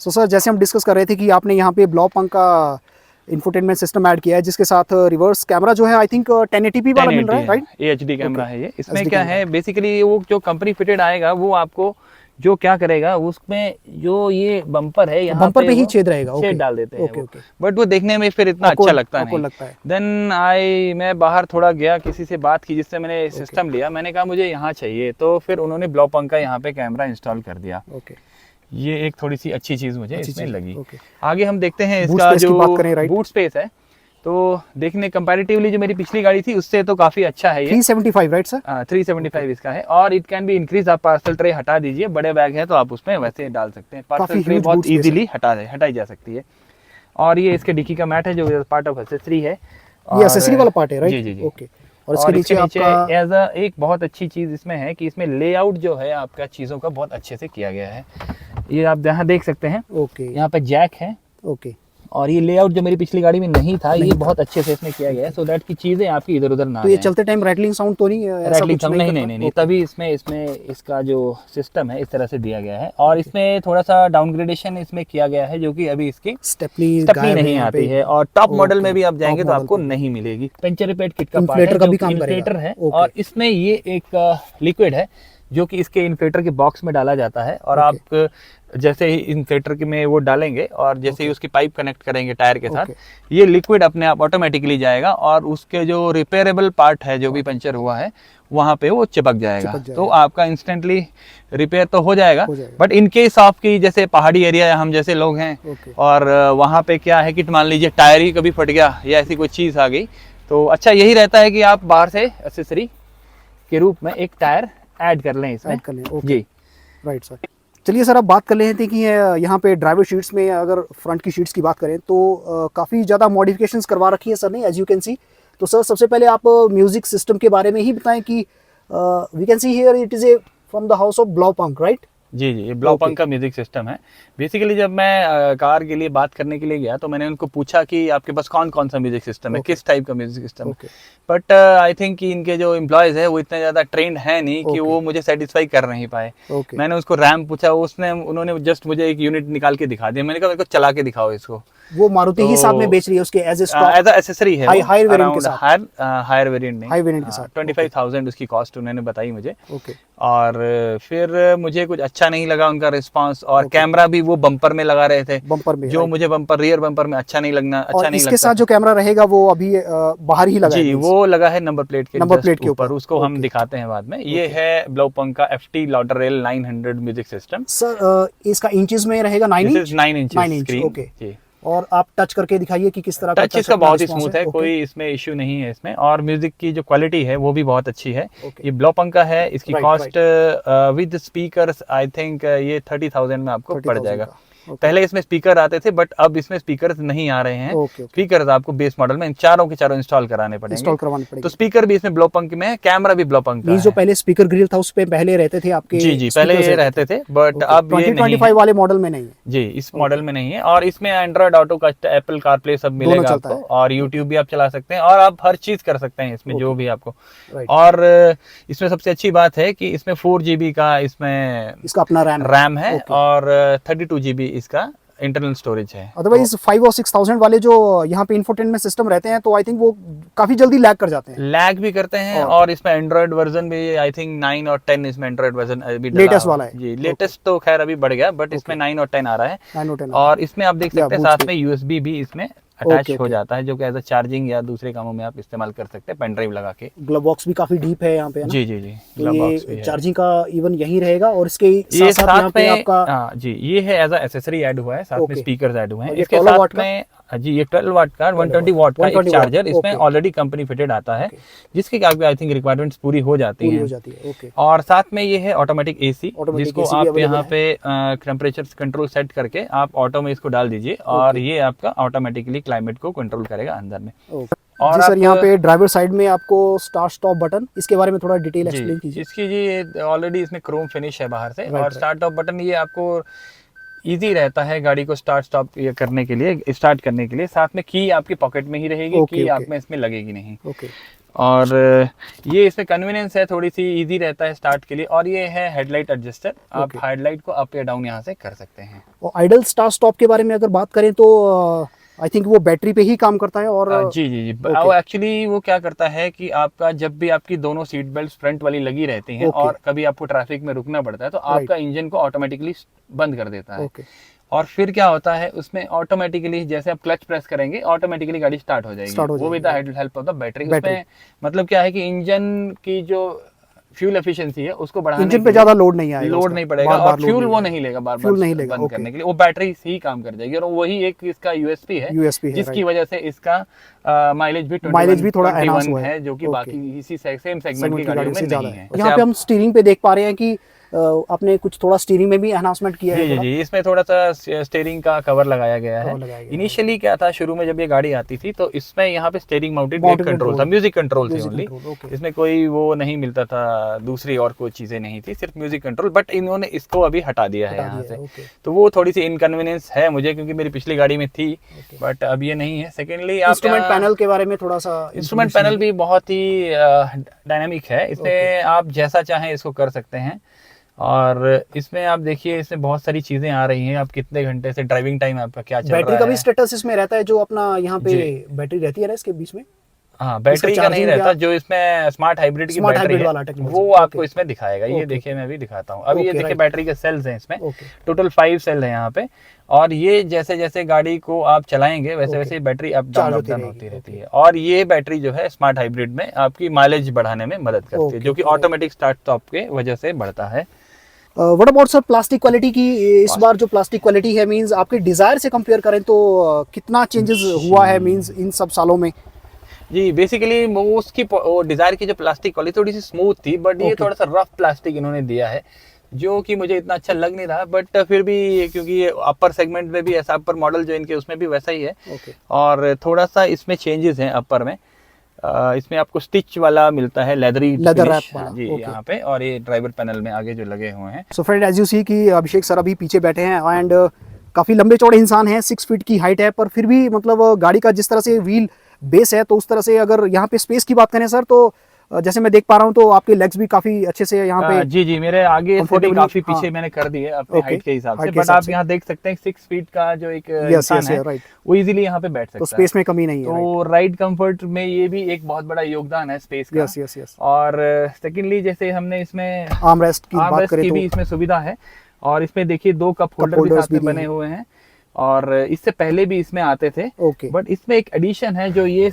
So sir जैसे हम discuss कर रहे थे कि आपने यहाँ पे ब्लॉपंक का इंफोटेनमेंट सिस्टम ऐड किया है जिसके साथ रिवर्स कैमरा जो है आई थिंक 1080p वाला मिल रहा है, राइट? HD कैमरा है ये। इसमें HD क्या कैमरा है बेसिकली, वो जो कंपनी फिटेड आएगा वो आपको जो क्या करेगा, उसमें जो ये बम्पर है यहाँ बम्पर पे ही वो छेद रहेगा, छेद डाल देते हैं ओके वो। ओके। बट वो देखने में फिर इतना अच्छा लगता आपको नहीं। लगता है देन मैं बाहर थोड़ा गया, किसी से बात की जिससे मैंने सिस्टम लिया, मैंने कहा मुझे यहाँ चाहिए, तो फिर उन्होंने ब्लॉपंक का यहाँ पे कैमरा इंस्टॉल कर दिया। ओके, ये एक थोड़ी सी अच्छी चीज मुझे इसमें लगी। ओके। आगे हम देखते हैं बूट इसका स्पेस की बात करें, जो राइट? बूट स्पेस है, तो देखने कंपैरेटिवली जो मेरी पिछली गाड़ी थी उससे तो काफी अच्छा है ये। 375, राइट सर? 375 इसका है, और इट कैन बी इंक्रीज। आप पार्सल ट्रे हटा दीजिए, बड़े बैग है तो आप उसमें वैसे डाल सकते हैं। पार्सल ट्रे huge बहुत boot space इजीली हटाई जा सकती है। और ये इसके डिक्की का मैट है जो पार्ट ऑफ एक्सेसरी है। ये एक्सेसरी वाला पार्ट है, राइट? जी जी जी। ओके। और इसके नीचे आपका एज अ एक बहुत अच्छी चीज इसमें है कि इसमें लेआउट जो है आपका चीजों का बहुत अच्छे से किया गया है। ये आप यहाँ देख सकते हैं, ओके, यहाँ पे जैक है, ओके। और ये लेआउट जो मेरी पिछली गाड़ी में नहीं था, ये बहुत अच्छे से इसमें किया गया है, सो दैट की चीजें आपकी इधर उधर ना तो ये जाएं। चलते टाइम रैटलिंग साउंड तो नहीं, ऐसा रैटलिंग कुछ साउंड नहीं, करता? तभी इसमें इसका जो सिस्टम है इस तरह से दिया गया है। और इसमें थोड़ा सा डाउनग्रेडेशन इसमें किया गया है, जो कि अभी इसकी स्टेपनी नहीं आती है, और टॉप मॉडल में भी आप जाएंगे तो आपको नहीं मिलेगी। पंचर रिपेयर किट का पार्ट है, का भी जो काम इन्फ्लेटर करेगा। है, और इसमें ये एक लिक्विड है जो कि इसके इन्फ्लेटर के बॉक्स में डाला जाता है, और आप जैसे ही इन्फ्लेटर के में वो डालेंगे और जैसे ही उसकी पाइप कनेक्ट करेंगे टायर के साथ, ये लिक्विड अपने आप ऑटोमेटिकली जाएगा, और उसके जो रिपेयरेबल पार्ट है जो भी पंचर हुआ है वहाँ पे वो चिपक जाएगा। तो आपका इंस्टेंटली रिपेयर तो हो जाएगा। बट इन केस ऑफ की जैसे पहाड़ी एरिया या हम जैसे लोग हैं, और वहाँ पे क्या है कि मान लीजिए टायर ही कभी फट गया या ऐसी कोई चीज़ आ गई, तो अच्छा यही रहता है कि आप बाहर से एक्सेसरी के रूप में एक टायर ऐड कर लें इसमें। जी, राइट सर। चलिए सर, अब बात कर लेते हैं कि यहाँ पे ड्राइवर शीट्स में अगर फ्रंट की शीट्स की बात करें तो काफ़ी ज़्यादा मॉडिफिकेशंस करवा रखी है सर ने, एज यू कैन सी। तो सर सबसे पहले आप म्यूजिक सिस्टम के बारे में ही बताएं कि we can see here it is a from the house of Blaupunkt, right? जी जी, ये ब्लॉपंक का म्यूजिक सिस्टम है। बेसिकली जब मैं कार के लिए बात करने के लिए गया तो मैंने उनको पूछा कि आपके पास कौन कौन सा म्यूजिक सिस्टम है, किस टाइप का म्यूजिक सिस्टम है। बट आई थिंक कि इनके जो एम्प्लॉयज है वो इतने ज़्यादा ट्रेंड है नहीं कि वो मुझे सेटिस्फाई कर नहीं पाए। मैंने उसको रैम पूछा, उन्होंने जस्ट मुझे एक यूनिट निकाल के दिखा दिया। मैंने कहा मेरे को चला के दिखाओ इसको। वो मारुति ही साथ में बेच रही है उसके एज अ एसेसरी है, हायर वेरिएंट के साथ। हायर वेरिएंट नहीं, हाई वेरिएंट के साथ 25,000 उसकी कॉस्ट उन्होंने बताई मुझे। ओके। और फिर मुझे कुछ अच्छा नहीं लगा उनका रिस्पांस, और कैमरा भी वो बम्पर में लगा रहे थे, बम्पर में, जो मुझे बम्पर रियर बम्पर में अच्छा नहीं लगता। इसके साथ जो कैमरा रहेगा वो अभी बाहर ही लगा है? जी, वो लगा है नंबर प्लेट के ऊपर, उसको हम दिखाते हैं बाद में। ये है ब्लॉपंक का FT लॉडररेल 900 म्यूजिक सिस्टम। सर इसका इंचेस में रहेगा 9 इंच? 9 inch screen. ओके। और आप टच करके दिखाइए कि किस तरह का टच इसका बहुत ही स्मूथ है, कोई इसमें इश्यू नहीं है इसमें। और म्यूजिक की जो क्वालिटी है वो भी बहुत अच्छी है। ये ब्लॉपंक का है, इसकी cost with speakers I think ये 30,000 में आपको पड़ जाएगा। पहले इसमें स्पीकर आते थे, बट अब इसमें स्पीकर्स नहीं आ रहे हैं। स्पीकर्स आपको बेस मॉडल में चारों के चारों इंस्टॉल कराने पड़ेंगे। तो स्पीकर भी इसमें ब्लॉपंक में है, कैमरा भी ब्लॉपंक का है। जो पहले स्पीकर ग्रिल था उस पे पहले रहते थे आपके? जी जी, पहले ये रहते थे, बट अब ये 2025 वाले मॉडल में नहीं है। जी, इस मॉडल में नहीं है। और इसमें एंड्रॉइड ऑटो का, एप्पल कारप्ले सब मिलेगा आपको, और यूट्यूब भी आप चला सकते हैं, और आप हर चीज कर सकते हैं इसमें जो भी आपको। और इसमें सबसे अच्छी बात है कि इसमें 4 GB का इसका अपना रैम है, और 32 GB इसका इंटरनल स्टोरेज है। अदरवाइज 5 और 6,000 वाले जो यहाँ पे इंफोटेनमेंट सिस्टम रहते हैं तो आई थिंक वो काफी जल्दी लैग कर जाते हैं। लैग भी करते हैं, और इसमें एंड्रॉइड वर्जन भी आई थिंक 9 और 10 इसमें एंड्रॉइड वर्जन अभी लेटेस्ट वाला है। जी, लेटेस्ट तो खैर अभी बढ़ गया, बट इसमें 9 और 10 आ रहा है। 9 और 10 और इसमें आप देख सकते हैं साथ में USB भी इसमें अटैच हो जाता है, जो कि एज अ चार्जिंग या दूसरे कामों में आप इस्तेमाल कर सकते हैं पेन ड्राइव लगा के। ग्लव बॉक्स भी काफी डीप है यहाँ पे, जी जी जी, ग्लव बॉक्स भी है। चार्जिंग का इवन यही रहेगा, और इसके साथ यहाँ पे आपका जी, ये है एज अ एक्सेसरी ऐड हुआ है, साथ में स्पीकर्स ऐड हुए हैं इसके साथ में। जी, ये 12 वाट का 120 वाट का एक चार्जर इसमें ऑलरेडी कंपनी फिटेड आता है, जिसकी आई थिंक रिक्वायरमेंट्स पूरी हो जाती है। और साथ में ये है ऑटोमेटिक AC, जिसको आप यहाँ पे टेम्परेचर कंट्रोल सेट करके आप ऑटो में इसको डाल दीजिए, और ये आपका ऑटोमेटिकली क्लाइमेट को कंट्रोल करेगा अंदर में। और सर यहाँ पे ड्राइवर साइड में आपको स्टार्ट स्टॉप बटन, इसके बारे में थोड़ा डिटेल एक्सप्लेन कीजिए। इसकी जी ऑलरेडी इसमें क्रोम फिनिश है बाहर से, और स्टार्ट स्टॉप बटन ये आपको इजी रहता है गाड़ी को स्टार्ट स्टॉप करने के लिए, स्टार्ट करने के लिए। साथ में की आपकी पॉकेट में ही रहेगी, की आप में इसमें लगेगी नहीं। और ये इसमें कन्वीनियंस है, थोड़ी सी इजी रहता है स्टार्ट के लिए। और ये है हेडलाइट एडजस्टर, आप हेडलाइट को अप या डाउन यहाँ से कर सकते हैं। और आइडल स्टार्ट स्टॉप के बारे में अगर बात करें तो आई थिंक वो बैटरी पे ही काम करता है। और जी जी जी, वो एक्चुअली वो क्या करता है कि आपका जब भी आपकी दोनों सीट बेल्ट फ्रंट वाली लगी रहती हैं और कभी आपको ट्रैफिक में रुकना पड़ता है तो आपका इंजन को ऑटोमेटिकली बंद कर देता है। और फिर क्या होता है उसमें ऑटोमेटिकली जैसे आप क्लच प्रेस करेंगे ऑटोमेटिकली गाड़ी स्टार्ट हो जाएगी, वो with the help of the battery. उसमें मतलब क्या है कि इंजन की जो फ्यूल एफिशिएंसी है उसको बढ़ाने, इंजन पे ज्यादा लोड नहीं आएगा, लोड नहीं पड़ेगा और फ्यूल वो नहीं लेगा बार बार बंद करने के लिए, वो बैटरी से ही काम कर जाएगी। और वही एक इसका यूएसपी है जिसकी वजह से इसका माइलेज भी थोड़ा एनहांस है, जो कि बाकी इसी सेम सेगमेंट की गाड़ियों में नहीं है। यहाँ पे हम स्टीयरिंग पे देख पा रहे हैं कि आपने कुछ थोड़ा स्टीयरिंग में भी एनहांसमेंट किया है। जी, इसमें थोड़ा सा स्टीयरिंग का कवर लगाया गया है। इनिशियली क्या था, शुरू में जब ये गाड़ी आती थी तो इसमें यहाँ पे स्टीयरिंग माउंटेड ब्रेक कंट्रोल था, म्यूजिक कंट्रोल थी ओनली, इसमें कोई वो नहीं मिलता था, दूसरी और कोई चीजें नहीं थी, सिर्फ म्यूजिक कंट्रोल। बट इन्होंने इसको अभी हटा दिया है यहाँ से, तो वो थोड़ी सी इनकन्वीनियंस है मुझे, क्योंकि मेरी पिछली गाड़ी में थी बट अब ये नहीं है। सेकेंडली इंस्ट्रूमेंट पैनल के बारे में थोड़ा सा, इंस्ट्रूमेंट पैनल भी बहुत ही डायनामिक है, इसमें आप जैसा चाहें इसको कर सकते हैं। और इसमें आप देखिए इसमें बहुत सारी चीजें आ रही हैं, आप कितने घंटे से ड्राइविंग टाइम आपका क्या चल रहा है, बैटरी का भी स्टेटस इसमें रहता है, जो अपना यहाँ पे बैटरी रहती है ना इसके बीच में। हाँ, बैटरी का नहीं रहता, जो इसमें स्मार्ट हाइब्रिड की बैटरी है वो आपको इसमें दिखाएगा। ये देखिए मैं भी दिखाता हूँ, अभी ये देखिए बैटरी के सेल्स हैं इसमें, टोटल 5 सेल है यहाँ पे। और ये जैसे जैसे गाड़ी को आप चलाएंगे वैसे वैसे बैटरी अप डाउन होती रहती है। और ये बैटरी जो है स्मार्ट हाइब्रिड में आपकी माइलेज बढ़ाने में मदद करती है, जो कि ऑटोमेटिक स्टार्ट स्टॉप के वजह से बढ़ता है। What about sir plastic quality की? इस बार जो प्लास्टिक क्वालिटी है मींस आपके डिजायर से कंपेयर करें तो कितना चेंजेस हुआ है मींस इन सब सालों में? जी, बेसिकली उसकी डिजायर की जो प्लास्टिक क्वालिटी थोड़ी सी स्मूथ थी, बट ये थोड़ा सा रफ प्लास्टिक इन्होंने दिया है, जो कि मुझे इतना अच्छा लग नहीं रहा। बट फिर भी क्योंकि ये अपर सेगमेंट में भी ऐसा, अपर मॉडल जो इनके उसमें भी वैसा ही है। और थोड़ा सा इसमें चेंजेस हैं अपर में, इसमें आपको स्टिच वाला मिलता है, लेदर रैप जी यहाँ पे, और ये ड्राइवर पैनल में आगे जो लगे हुए हैं। So friend, as you see कि अभिषेक सर अभी पीछे बैठे हैं एंड काफी लंबे चौड़े इंसान हैं, 6 फीट की हाइट है, पर फिर भी मतलब गाड़ी का जिस तरह से व्हील बेस है तो उस तरह से अगर यहाँ पे स्पेस की बात करें सर, तो जैसे मैं देख पा रहा हूँ तो आपके लेग्स भी काफी अच्छे से यहाँ पे। जी, मेरे आगे से भी काफी पीछे मैंने कर दिए अपने हाइट के हिसाब से, बट आप यहाँ देख सकते हैं 6 फीट का जो एक इंसान है वो इजीली यहाँ पे बैठ सकता है, तो स्पेस में कमी नहीं है। तो राइड कंफर्ट में ये भी एक बहुत बड़ा योगदान है स्पेस का। और सेकेंडली जैसे हमने इसमें आर्मरेस्ट की भी इसमें सुविधा है, और इसमें देखिए 2 कप होल्डर भी साथ में बने हुए हैं, और इससे पहले भी इसमें आते थे। बट इसमें एक एडिशन है, जो ये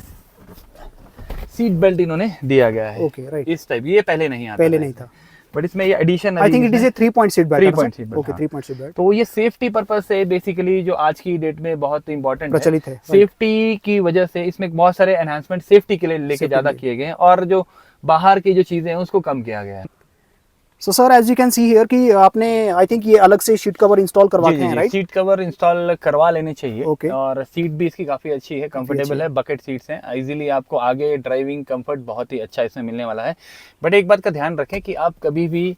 सीट बेल्ट इन्होंने दिया गया है इस टाइप, ये पहले नहीं था, बट इसमें ये addition, I think it is a 3 point seat belt. 3 point seat belt. तो ये सेफ्टी पर्पस से बेसिकली जो आज की डेट में बहुत इंपॉर्टेंट प्रचलित है, सेफ्टी की वजह से इसमें बहुत सारे एनहांसमेंट सेफ्टी के लिए लेके ज्यादा किए गए हैं, और जो बाहर की जो चीजें हैं उसको कम किया गया है। So sir, as you can see here कि आपने आई थिंक ये अलग से सीट कवर इंस्टॉल करवाते हैं, राइट? सीट कवर इंस्टॉल करवा लेने चाहिए। और सीट भी इसकी काफी अच्छी है, कंफर्टेबल है, बकेट सीट्स हैं, इजीली आपको आगे ड्राइविंग कंफर्ट बहुत ही अच्छा इसमें मिलने वाला है। बट एक बात का ध्यान रखें कि आप कभी भी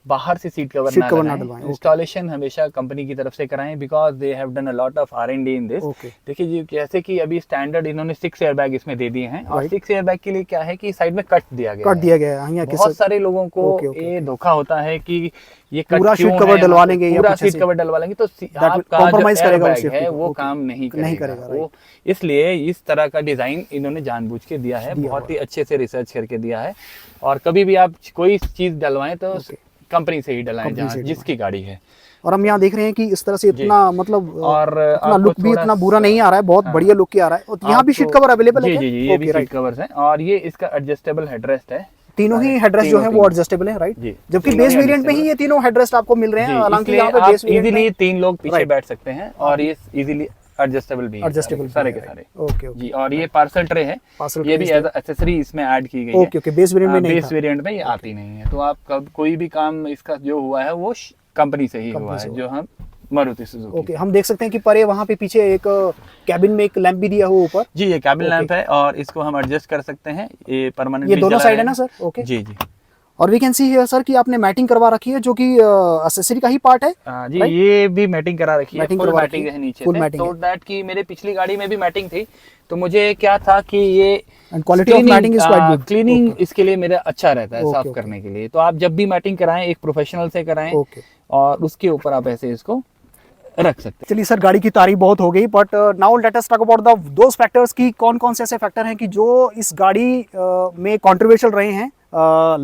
बाहर से सीट कवर ना डलवाएं, इंस्टॉलेशन हमेशा कंपनी की तरफ से कराएं, because they have done a lot of R&D in this. देखिए जी, जैसे कि अभी स्टैंडर्ड इन्होंने 6 एयरबैग इसमें दे दिए हैं, और 6 एयरबैग के लिए क्या है कि साइड में कट दिया गया है। बहुत सारे लोगों को ये धोखा होता है कि ये पूरा सीट कवर डलवा लेंगे, पूरा सीट कवर डलवा लेंगे तो आपका जो एयरबैग है वो काम नहीं करेगा। वो इसलिए इस तरह का डिजाइन इन्होंने जानबूझ के दिया है, बहुत ही अच्छे से रिसर्च करके दिया है। और कभी भी आप कोई चीज डलवाएं तो कंपनी से ही डलाएं जहाँ जिसकी गाड़ी है। और हम यहाँ देख रहे हैं कि इस तरह से इतना मतलब और इतना लुक भी इतना बुरा नहीं आ रहा है, बहुत बढ़िया लुक की आ रहा है। और यहाँ भी सीट कवर अवेलेबल है? जी, ये भी सीट कवर्स हैं, और ये इसका एडजस्टेबल हेडरेस्ट है। तीनों ही हेडरेस्ट जो है वो एडजस्टेबल है, राइट? जबकि बेस वेरिएंट में ही ये तीनों हेडरेस्ट आपको मिल रहे हैं, हालांकि यहाँ पे बेस वेरिएंट इजीली 3 लोग पीछे बैठ सकते हैं, और ये इजीली एडजस्टेबल भी है सारे के सारे। ओके जी, और ये पार्सल ट्रे है, ये भी एज एक्सेसरी इसमें ऐड की गई है। ओके, बेस वेरिएंट में नहीं, बेस वेरिएंट में ये आती नहीं है। तो आप कोई भी काम इसका जो हुआ है वो कंपनी से ही हुआ है, जो हम मारुति सुजुकी। ओके, हम देख सकते हैं कि परे वहाँ पे पीछे एक कैबिन में एक लैंप भी दिया हुआ ऊपर। जी, ये कैबिन लैंप है, और इसको हम एडजस्ट कर सकते हैं, ये परमानेंट। ये दोनों साइड है ना सर? ओके जी। और we can see here sir कि आपने मैटिंग करवा रखी है जो कि एक्सेसरी का ही पार्ट है। जी ये भी मैटिंग करा रखी है, मैटिंग फुल करवा मैटिंग रखी है नीचे फुल से, मैटिंग तो है। दैट की मेरे पिछली गाड़ी में भी मैटिंग थी, तो मुझे क्या था कि ये and quality of matting is quite good. Cleaning इसके लिए मेरा अच्छा रहता है ओके, साफ ओके। करने के लिए। तो आप जब भी मैटिंग कराएं एक प्रोफेशनल से कराएं ओके। और उसके ऊपर आप ऐसे इसको रख सकते हैं। चलिए सर, गाड़ी की तारीफ बहुत हो गई, but now let us talk about the those factors की कौन कौन से ऐसे फैक्टर हैं कि जो इस गाड़ी में कंट्रोवर्शियल रहे हैं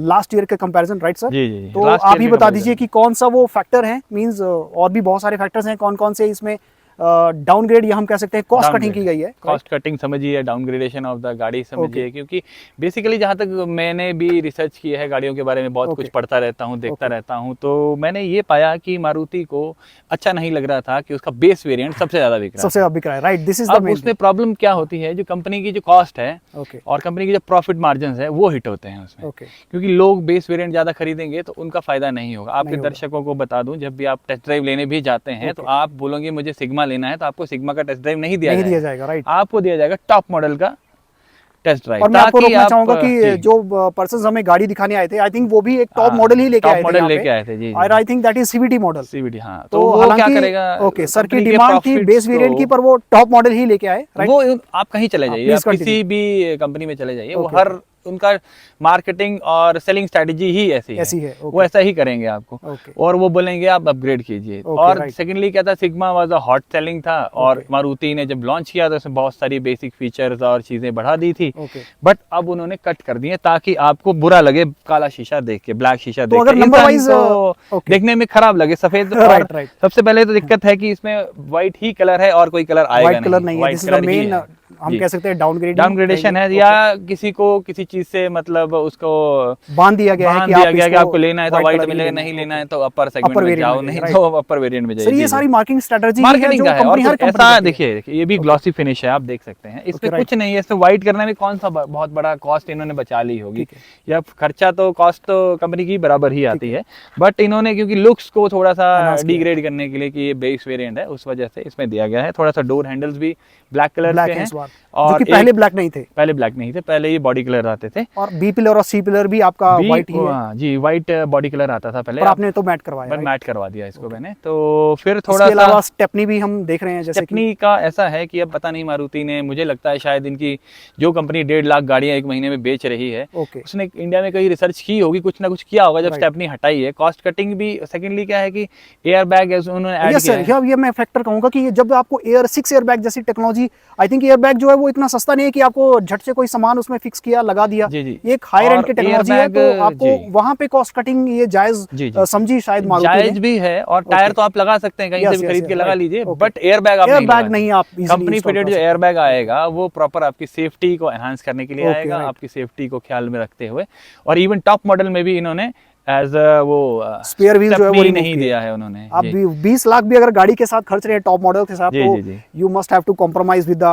लास्ट ईयर के कंपैरिजन, राइट सर? जी जी, तो last आप year ही के बता comparison दीजिए में। कि कौन सा वो फैक्टर है, मींस और भी बहुत सारे फैक्टर्स हैं, कौन कौन से इसमें डाउनग्रेड या हम कह सकते हैं कॉस्ट कटिंग की गई है। कॉस्ट कटिंग समझिए, डाउनग्रेडेशन ऑफ द गाड़ी समझिए, क्योंकि बेसिकली जहाँ तक मैंने भी रिसर्च किया है गाड़ियों के बारे में, बहुत कुछ पढ़ता रहता हूँ, देखता रहता हूँ, तो मैंने ये पाया कि मारुति को अच्छा नहीं लग रहा था कि उसका बेस वेरिएंट सबसे ज़्यादा बिक रहा सबसे ज्यादा बिक रहा है, राइट? दिस इज द अब मेन उसमें प्रॉब्लम क्या होती है, जो कंपनी की जो कॉस्ट है ओके और कंपनी की जो प्रॉफिट मार्जिन है वो हिट होते हैं उसमें, ओके क्योंकि लोग बेस वेरिएंट ज़्यादा खरीदेंगे तो उनका फायदा नहीं होगा। आपके नहीं होगा। दर्शकों को बता दूं, जब भी आप टेस्ट ड्राइव लेने भी जाते हैं तो आप बोलोगे मुझे सिग्मा लेना है, तो आपको सिग्मा का टेस्ट ड्राइव नहीं दिया नहीं दिया जाएगा, जाएगा, राइट? आपको दिया जाएगा टॉप मॉडल का टेस्ट ड्राइव। और मैं आपको ताकि रोकना आप चाहूंगा कि जी, जो पर्सन हमें गाड़ी दिखाने आए थे, आई थिंक वो भी एक टॉप हाँ, मॉडल ही लेके टॉप आए थे मॉडल यहाँ लेके पे। आए थे, जी और I think that is CVT model. CVD, हाँ। तो तो वो क्या हालांकि करेगा, ओके सर की कंपनी के डिमांड थी profits बेस वेरिएंट की, को- पर वो टॉप मॉडल ही लेके आए, राइट? वो आप कहीं चले जाइए, please आप किसी भी कंपनी में चले जाइए, वो Okay, हर उनका मार्केटिंग और सेलिंग स्ट्रैटेजी ही ऐसी है, वो okay, ऐसा ही करेंगे आपको, okay, और वो बोलेंगे आप अपग्रेड कीजिए। Okay, और right. सेकेंडली क्या था, sigma was a hot selling था, और Okay. मारुति ने जब लॉन्च किया तो उसमें बहुत सारी बेसिक फीचर्स और चीज़ें बढ़ा दी थी, ओके। बट अब उन्होंने कट कर दिए ताकि आपको बुरा लगे काला शीशा देख के, ब्लैक शीशा देख अगर के, number इंसान wise, को okay. देखने में खराब लगे सफेद। Right, और right. सबसे पहले तो दिक्कत है कि इसमें व्हाइट ही कलर है और कोई कलर आएगा व्हाइट कलर नहीं है, white this is the colour he main, है। हम जी। कह सकते हैं डाउनग्रेडेशन है, या किसी को किसी चीज से मतलब उसको बांध दिया गया है बांध कि दिया आप गया कि इसको आपको लेना है तो white व्हाइट colour ही मिलेगा, लेना नहीं है, लेना okay. है तो अपर सेगमेंट Upper में variant जाओ, में नहीं जाइए, तो अपर वेरिएंट में सर जाइए। ये सारी मार्केटिंग स्ट्रेटजी है मार्केटिंग जो का है, और कंपनी हर कुछ कंपनी ऐसा करती है। देखिए ये भी ग्लॉसी फिनिश है, आप देख सकते हैं, इसमें Okay, कुछ नहीं है, इसमें व्हाइट करने में कौन सा बहुत बड़ा कॉस्ट इन्होंने बचा ली होगी, ठीक है। या खर्चा तो कॉस्ट तो कंपनी की बराबर ही आती है, बट इन्होंने क्योंकि लुक्स को थोड़ा सा Enhance किया। डिग्रेड करने के लिए कि ये बेस वेरिएंट है, उस वजह से इसमें दिया गया है। थोड़ा सा डोर हैंडल्स भी ब्लैक कलर ब्लैक के है हैं, इस बार, जो और कि पहले ब्लैक नहीं थे, पहले ब्लैक नहीं थे, पहले ये बॉडी कलर आते थे। और बी पिलर और सी पिलर भी आपका व्हाइट ही है, हाँ जी, व्हाइट बॉडी कलर आता था पहले, पर आपने तो मैट करवाया, पर right? मैट करवा दिया इसको मैंने। तो फिर थोड़ा इसके अलावा सा स्टेपनी भी हम देख रहे हैं, जैसे कि स्टेपनी का ऐसा है कि अब पता नहीं मारुति ने, मुझे लगता है शायद इनकी जो कंपनी 1.5 लाख गाड़ियां एक महीने में बेच रही है, ओके उसने इंडिया में कहीं रिसर्च की होगी, कुछ ना कुछ किया होगा जब Right. स्टेपनी हटाई है। कॉस्ट कटिंग भी, सेकेंडली क्या है कि एयर बैग उन्होंने ऐड यस किया सर, है। ये मैं फैक्टर कहूंगा कि जब आपको एयर 6 एयर बैग जैसी technology, I think air bag जो है वो इतना सस्ता नहीं है कि आपको झट से कोई सामान उसमें फिक्स किया लगा दिया, जी जी, ये एक हायर एंड और की टेक्नोलॉजी है, तो airbag, आपको जी। वहां पे कॉस्ट कटिंग ये जायज जी जी, समझी शायद मारुति जायज ने। भी है, और टायर तो आप लगा सकते हैं कहीं से भी खरीद के लगा right, लीजिए, okay. बट एयर बैग आप एयर नहीं बैग लगा नहीं आप easily कंपनी install फिटेड कर जो सकते एयर बैग आएगा वो प्रॉपर आपकी सेफ्टी को एनहांस करने के लिए Okay, आएगा, right. आपकी सेफ्टी को ख्याल में रखते हुए। और इवन टॉप मॉडल में भी इन्होंने एज वो स्पेयर व्हील जो है वो stepney remove नहीं किया दिया है उन्होंने। आप जी। 20 लाख भी अगर गाड़ी के साथ खर्च रहे हैं टॉप मॉडल के साथ, जी, तो जी, जी। You must have to compromise with the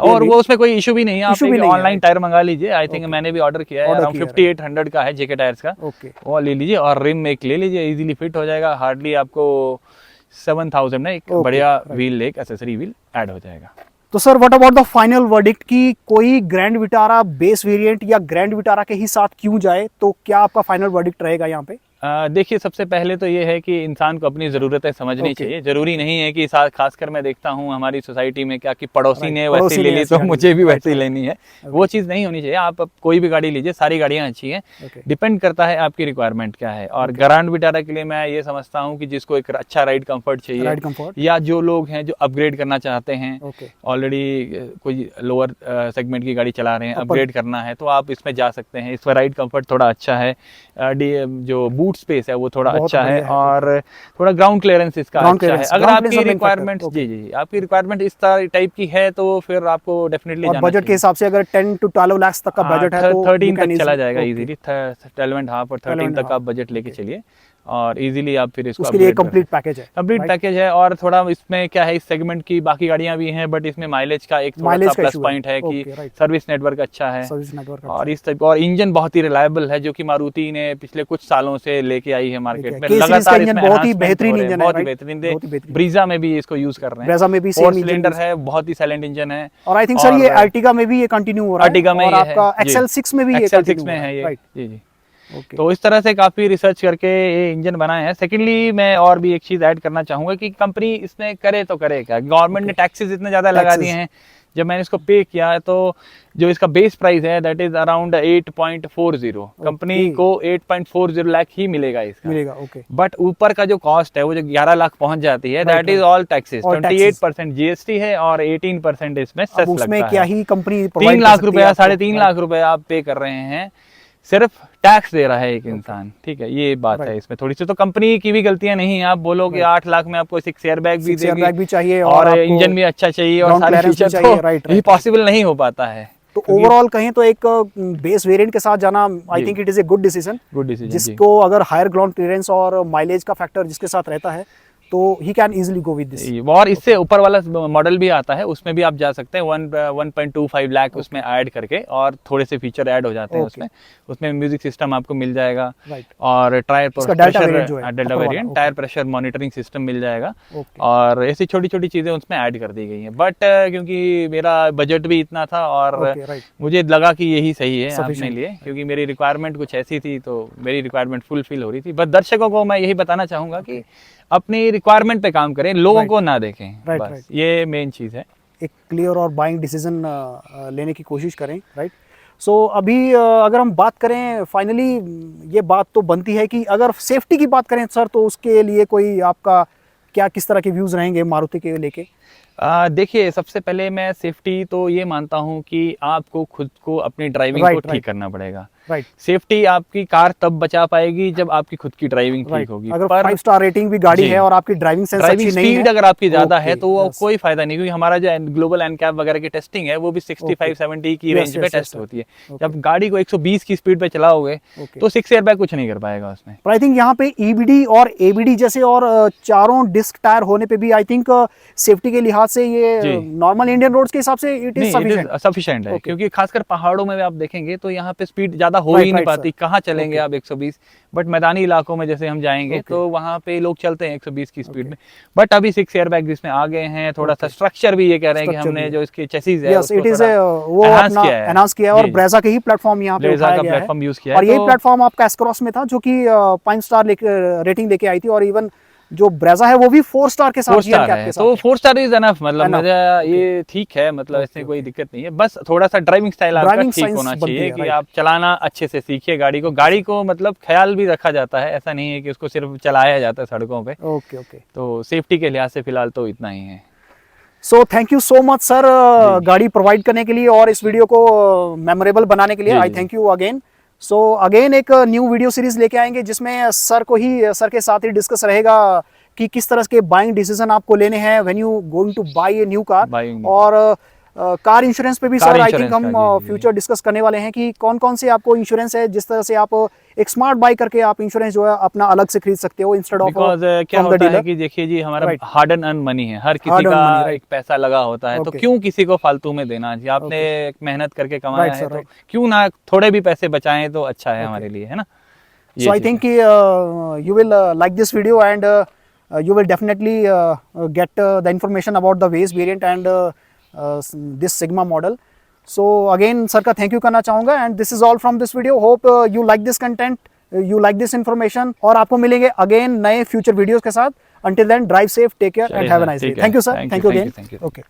और वो उसमें कोई इशू भी नहीं है, आप Issue भी नहीं है, ऑनलाइन right. टायर मंगा लीजिए। I think Okay. मैंने भी ऑर्डर किया है, Order अराउंड किया है, 5800 का है जेके टायर्स का, ओके वो ले लीजिए, और रिम एक ले लीजिए, इजीली फिट हो जाएगा। हार्डली आपको 7000 में एक Okay, बढ़िया right. व्हील, एक एक्सेसरी व्हील ऐड हो जाएगा। तो sir what about the final verdict की कोई ग्रैंड विटारा बेस वेरिएंट या ग्रैंड विटारा के ही साथ क्यों जाए, तो क्या आपका फाइनल वर्डिक्ट रहेगा यहाँ पे? देखिए, सबसे पहले तो ये है कि इंसान को अपनी ज़रूरतें समझनी Okay. चाहिए। ज़रूरी नहीं है कि खासकर मैं देखता हूँ हमारी सोसाइटी में क्या कि पड़ोसी Right. ने पड़ोसी वैसी ले ने ली ऐसी तो गाड़ी मुझे ली। भी Right, वैसी right. लेनी है, वो चीज़ नहीं होनी चाहिए। आप अब कोई भी गाड़ी लीजिए, सारी गाड़ियाँ अच्छी हैं, Okay. डिपेंड करता है आपकी रिक्वायरमेंट क्या है। और ग्रैंड विटारा के लिए मैं ये समझता हूँ कि जिसको एक अच्छा राइड कंफर्ट चाहिए, राइड कंफर्ट, या जो लोग हैं जो अपग्रेड करना चाहते हैं, ओके ऑलरेडी कोई लोअर सेगमेंट की गाड़ी चला रहे हैं, Upper- अपग्रेड करना है, तो आप इसमें जा सकते हैं। इसमें राइड कंफर्ट थोड़ा अच्छा है, जो बूट स्पेस है वो थोड़ा बहुत अच्छा है, बढ़िया है। और थोड़ा ग्राउंड क्लियरेंस इसका Ground अच्छा clearance, है। अगर ground आपकी clearance main रिक्वायरमेंट, factor, जी जी, आपकी रिक्वायरमेंट इस टाइप की है तो फिर आपको डेफिनेटली और जाना बजट के हिसाब से अगर 10 to 12 लाख तक का बजट है तो 13 you can तक चला easily- जाएगा okay. इजीली, 12.5 और 13 तक आप बजट लेके चलिए, और इजीली आप फिर इसको उसके लिए upgrade कर कंप्लीट पैकेज है, कंप्लीट right? पैकेज है। और थोड़ा इसमें क्या है, इस सेगमेंट की बाकी गाड़ियां भी हैं, बट इसमें माइलेज का एक थोड़ा Mileage सा का प्लस issue है। पॉइंट है कि Okay, right. सर्विस नेटवर्क अच्छा है, सर्विस नेटवर्क और इस टाइप, और इंजन बहुत ही रिलायबल है, जो कि मारुति ने पिछले कुछ सालों से लेके आई है मार्केट में। K series का लगातार इंजन इसमें बहुत ही enhancement बेहतरीन हो रहे हैं, इंजन है, बहुत ही right? बेहतरीन बहुत ही बेहतरीन। ब्रीजा में भी इसको यूज कर रहे हैं, ब्रेजा में भी 4 सेम इंजन सिलेंडर है, बहुत ही साइलेंट इंजन है। और आई थिंक सर ये अर्टिगा में भी ये कंटिन्यू हो रहा है, अर्टिगा में और ये आपका है, जी। XL6 में भी ये XL6 कंटिन्यू में हो रहा है ये, राइट? जी जी। Okay. तो इस तरह से काफी रिसर्च करके ये इंजन बनाए हैं। सेकेंडली मैं और भी एक चीज ऐड करना चाहूंगा कि कंपनी इसमें करे तो करे क्या, गवर्नमेंट ने टैक्सेस इतने ज्यादा लगा दिए हैं। जब मैंने इसको पे किया तो जो इसका बेस प्राइस है दैट इज अराउंड 8.40, कंपनी को 8.40 लाख ही मिलेगा इसका, मिलेगा। ओके, बट ऊपर का जो कॉस्ट है वो जो 11 लाख पहुंच जाती है that is all taxes. 28% GST है और 18% इसमें सेस लगता है। उसमें क्या ही कंपनी 3 लाख रुपया 3.5 लाख रुपया आप पे कर रहे हैं, सिर्फ टैक्स दे रहा है एक इंसान। ठीक है, ये बात है इसमें थोड़ी सी। तो कंपनी की भी गलतियां नहीं है। आप बोलो कि 8 लाख में आपको 6 एयर बैग भी देगी चाहिए और इंजन भी अच्छा चाहिए और सारे फीचर, तो ये पॉसिबल नहीं हो पाता है। तो ओवरऑल कहें तो एक बेस वेरिएंट के साथ जाना आई think it is a good decision. जिसको अगर हायर ग्राउंड क्लियरेंस और माइलेज का फैक्टर जिसके साथ रहता है तो he can easily go with this. और इससे ऊपर वाला मॉडल भी आता है, उसमें भी आप जा सकते हैं 1.25 लाख उसमें ऐड करके, और थोड़े से फीचर ऐड हो जाते हैं उसमें म्यूजिक सिस्टम आपको मिल जाएगा और tyre variant tyre pressure monitoring system मिल जाएगा और ऐसी छोटी छोटी चीजें उसमें ऐड कर दी गई हैं। बट क्योंकि मेरा बजट भी इतना था और मुझे लगा कि यही सही है अपने लिए, क्योंकि मेरी रिक्वायरमेंट कुछ ऐसी थी तो मेरी रिक्वायरमेंट फुलफिल हो रही थी। बस दर्शकों को मैं यही बताना चाहूंगा कि अपनी रिक्वायरमेंट पे काम करें, लोगों को ना देखें, बस ये मेन चीज है। एक क्लियर और बाइंग डिसीजन लेने की कोशिश करें, राइट। सो अभी अगर हम बात करें फाइनली, ये बात तो बनती है कि अगर सेफ्टी की बात करें सर तो उसके लिए कोई आपका क्या किस तरह के व्यूज रहेंगे मारुति के लेके? देखिए, सबसे पहले मैं सेफ्टी तो ये मानता हूँ कि आपको खुद को अपनी ड्राइविंग को ठीक करना पड़ेगा। सेफ्टी आपकी कार तब बचा पाएगी जब आपकी खुद की ड्राइविंग ठीक होगी। अगर 5 स्टार रेटिंग भी गाड़ी है और आपकी ड्राइविंग सेंस अच्छी नहीं है, स्पीड अगर आपकी ज्यादा है तो वो कोई फायदा नहीं, क्योंकि हमारा जो ग्लोबल एनकैप वगैरह की टेस्टिंग है वो भी 65-70 की रेंज में टेस्ट होती है। जब गाड़ी को 120 की स्पीड पे चलाओगे तो 6 एयर बैग कुछ नहीं कर पाएगा उसमें। आई थिंक यहाँ पे ईबीडी और एबीडी जैसे और चारों डिस्क टायर होने पे भी आई थिंक सेफ्टी के लिहाज से ये नॉर्मल इंडियन रोड्स के हिसाब से इट इज सफिशिएंट है। क्योंकि खासकर पहाड़ों में आप देखेंगे तो यहाँ पे स्पीड ज्यादा हो ही नहीं पाती, कहाँ चलेंगे आप 120। बट मैदानी इलाकों में जैसे हम जाएंगे तो वहाँ पे लोग चलते हैं 120 की स्पीड में। बट अभी 6 एयर बैग जिसमें आ गए हैं, थोड़ा सा स्ट्रक्चर भी ये कह रहे हैं कि हमने जो इसके चेसिस है उसको एनहांस किया है और ब्रेजा के ही प्लेटफॉर्म यहाँ पे उठाया गया है यूज किया और ये प्लेटफॉर्म आपका एस-क्रॉस में था जो कि 5 स्टार रेटिंग लेके आई थी, और इवन जो ब्रेजा है वो भी 4 स्टार के साथ है। तो 4 स्टार इज एनफ, मतलब मुझे ये ठीक है, मतलब इसमें कोई दिक्कत नहीं है। बस थोड़ा सा ड्राइविंग स्टाइल आपका ठीक होना चाहिए कि आप चलाना अच्छे से सीखिए गाड़ी को मतलब ख्याल भी रखा जाता है, ऐसा नहीं है कि उसको सिर्फ चलाया जाता है सड़कों पे। ओके। तो सेफ्टी के लिहाज से फिलहाल तो इतना ही है। So thank you so much sir गाड़ी प्रोवाइड करने के लिए और इस वीडियो को मेमोरेबल बनाने के लिए। आई thank you again. So again एक न्यू वीडियो सीरीज लेके आएंगे जिसमें सर के साथ ही डिस्कस रहेगा कि किस तरह के बाइंग डिसीजन आपको लेने हैं when you going to buy a new car, और कार इंश्योरेंस पे भी सर आई थिंक हम फ्यूचर डिस्कस करने वाले हैं कि कौन कौन से आपको इंश्योरेंस है जिस तरह से आप एक स्मार्ट बाई करके आप इंश्योरेंस जो है अपना अलग से खरीद सकते हो इंस्टेड ऑफ क्या होता है कि देखिए जी, हमारा हार्ड एंड अर्न मनी है, हर किसी का एक पैसा लगा होता है, तो क्यों किसी को फालतू में देना चाहिए। आपने मेहनत करके कमाया है तो क्यों ना थोड़े भी पैसे बचाएं तो अच्छा है हमारे लिए, है ना। So I think you will like this video and you will definitely get the information about the Waze variant and this Sigma model. So again sir का thank you करना चाहूँगा and this is all from this video. Hope you like this content, you like this information, और आपको मिलेंगे again नए future videos के साथ. Until then, drive safe, take care and have a nice day. Thank you sir. Thank you again. Okay.